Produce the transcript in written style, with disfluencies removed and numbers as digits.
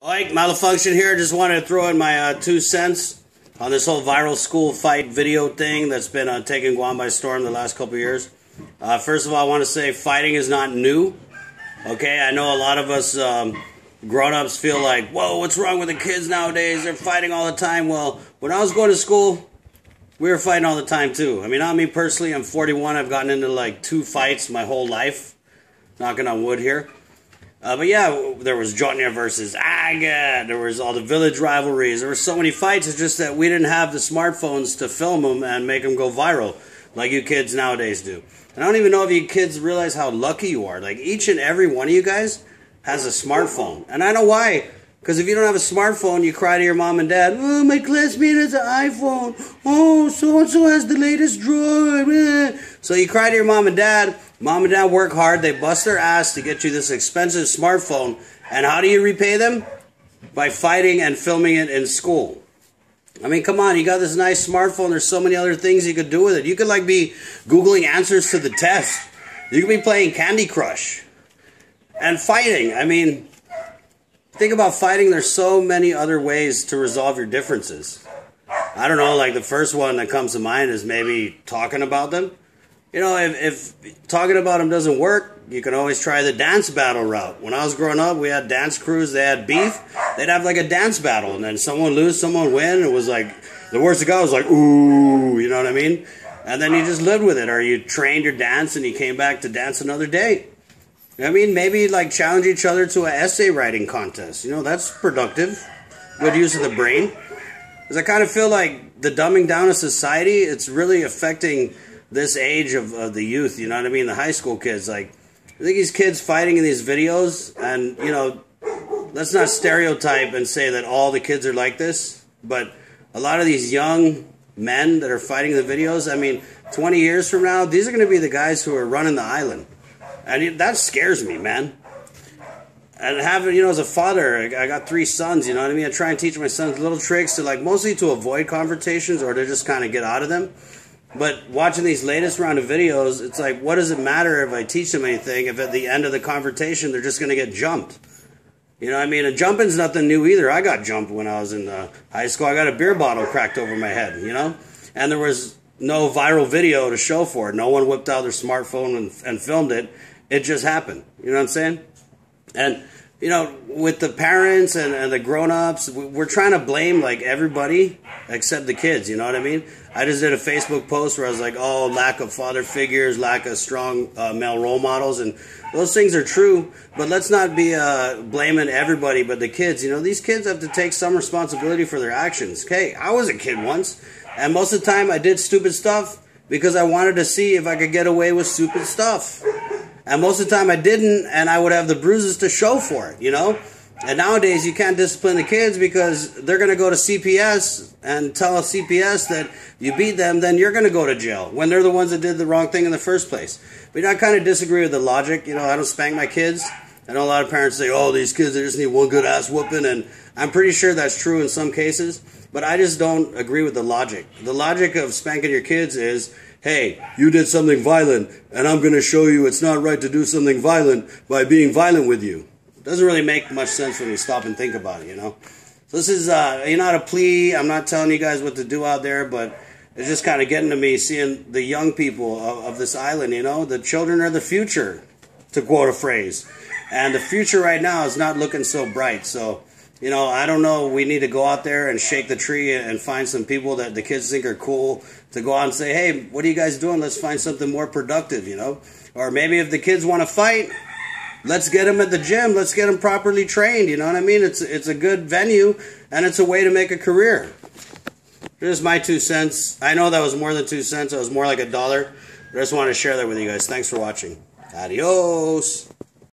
Alright, Malafunkshun here. Just wanted to throw in my 2 cents on this whole viral school fight video thing that's been taking Guam by storm the last couple years. First of all, I want to say fighting is not new. Okay, I know a lot of us grown-ups feel like, whoa, what's wrong with the kids nowadays? They're fighting all the time. Well, when I was going to school, we were fighting all the time too. I mean, not me personally. I'm 41. I've gotten into like 2 fights my whole life. Knocking on wood here. But yeah, there was Jotnia versus Aga. There was all the village rivalries. There were so many fights. It's just that we didn't have the smartphones to film them and make them go viral like you kids nowadays do. And I don't even know if you kids realize how lucky you are. Like each and every one of you guys has a smartphone. And I know why. Because if you don't have a smartphone, you cry to your mom and dad, oh, my classmate has an iPhone. Oh, so-and-so has the latest Droid. So you cry to your mom and dad. Mom and dad work hard. They bust their ass to get you this expensive smartphone. And how do you repay them? By fighting and filming it in school. I mean, come on. You got this nice smartphone. There's so many other things you could do with it. You could, like, be Googling answers to the test. You could be playing Candy Crush. And fighting. I mean, think about fighting. There's so many other ways to resolve your differences. I don't know. Like, the first one that comes to mind is maybe talking about them. You know, if talking about them doesn't work, you can always try the dance battle route. When I was growing up, we had dance crews. They had beef. They'd have like a dance battle, and then someone lose, someone win. It was like, the worst it got was like, ooh, you know what I mean? And then you just lived with it, or you trained your dance and you came back to dance another day. I mean, maybe like challenge each other to an essay writing contest. You know, that's productive. Good use of the brain. Because I kind of feel like the dumbing down of society, it's really affecting this age of the youth, you know what I mean? The high school kids, like, I think these kids fighting in these videos, and, you know, let's not stereotype and say that all the kids are like this, but a lot of these young men that are fighting the videos, I mean, 20 years from now, these are going to be the guys who are running the island. And that scares me, man. And having, you know, as a father, I got 3 sons, you know what I mean? I try and teach my sons little tricks to, like, mostly to avoid confrontations or to just kind of get out of them. But watching these latest round of videos, it's like, what does it matter if I teach them anything if at the end of the confrontation they're just going to get jumped? You know what I mean? And jumping's nothing new either. I got jumped when I was in high school. I got a beer bottle cracked over my head, you know? And there was no viral video to show for it. No one whipped out their smartphone and filmed it. It just happened. You know what I'm saying? And, you know, with the parents and the grown-ups, we're trying to blame, like, everybody except the kids, you know what I mean? I just did a Facebook post where I was like, oh, lack of father figures, lack of strong male role models, and those things are true, but let's not be blaming everybody but the kids. You know, these kids have to take some responsibility for their actions. Okay, I was a kid once, and most of the time I did stupid stuff because I wanted to see if I could get away with stupid stuff. And most of the time I didn't, and I would have the bruises to show for it, you know? And nowadays you can't discipline the kids because they're going to go to CPS and tell a CPS that you beat them, then you're going to go to jail when they're the ones that did the wrong thing in the first place. But I kind of disagree with the logic. You know, I don't spank my kids. I know a lot of parents say, oh, these kids, they just need one good ass whooping, and I'm pretty sure that's true in some cases, but I just don't agree with the logic. The logic of spanking your kids is, hey, you did something violent, and I'm going to show you it's not right to do something violent by being violent with you. It doesn't really make much sense when you stop and think about it, you know? So this is, not a plea. I'm not telling you guys what to do out there, but it's just kind of getting to me seeing the young people of this island, you know? The children are the future, to quote a phrase. And the future right now is not looking so bright. So, you know, I don't know. We need to go out there and shake the tree and find some people that the kids think are cool to go out and say, hey, what are you guys doing? Let's find something more productive, you know? Or maybe if the kids want to fight, let's get them at the gym. Let's get them properly trained, you know what I mean? It's a good venue, and it's a way to make a career. Here's my 2 cents. I know that was more than 2 cents. It was more like $1. But I just wanted to share that with you guys. Thanks for watching. Adios.